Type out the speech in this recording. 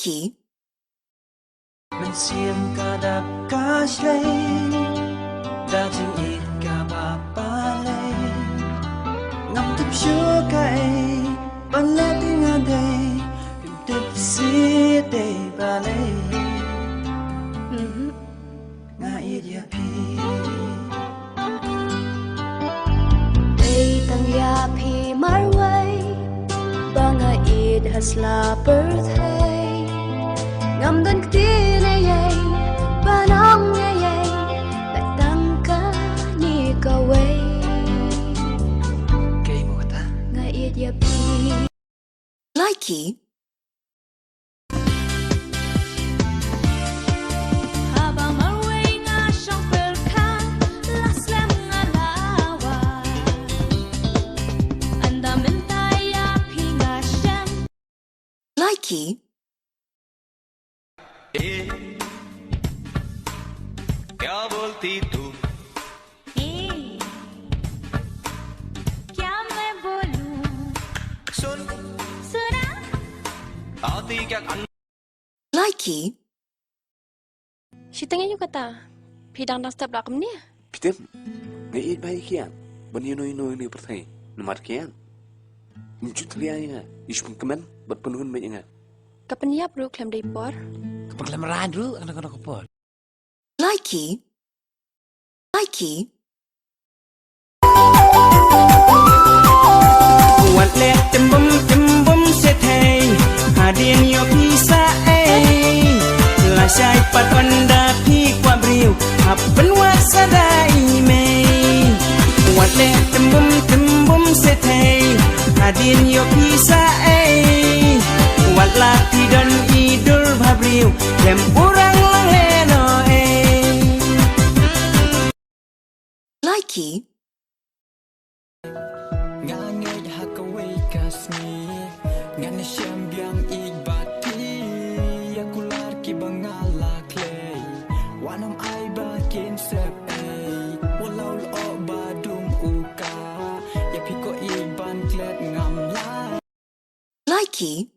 Likey. Mình xiêm cả đạp cá shay, đã chừng ít cả bà lê. Ngắm tiếp chúa cây, ban lê tiếng ngàn đây, tìm tiếp xí đây bà lê. Ngã ít ya pi. Đây tăng ya pi marway, banga ít hasla birthday. Ngam dan kti na yay, banang na yay, batang ka ni kaway. Kay mo ta. Nga it ya pi. Likey. Habang marway nga siyang perkan, laslam nga lawa. Andamin tayo pi nga siyang. Likey. क्या बोलती तू? क्या मैं बोलूं? सुन सुना? आती क्या Likey. Sitangnya juga kata, pidang dan step belakang ni. Pitem, ngait baik kian. Bani no ni pertai. Nomor kian. Mujud liaya. Isu kemen, buat penuhun banyak. Kapan dia perlu klaim dari por? Paglamaraan dulu anak-anak kapal. Likey. Likey. Quạt lẹ chấm bấm sẽ thay. Hà điên yo pisa là sai pat wanda pi qua briu. Hap ben wasa dai me. Quạt lẹ chấm bấm sẽ thay. Hà điên yo pisa quạt la ti don idul babriu. Dem urang lang heno Likey. Ngangay hakaway kasni Ngana siyang biyang igbati Yakular ki bangala clay Wanam ay bakin sep ay Walaw loo ba dum uka Yapi ko iban klet ngam la Likey.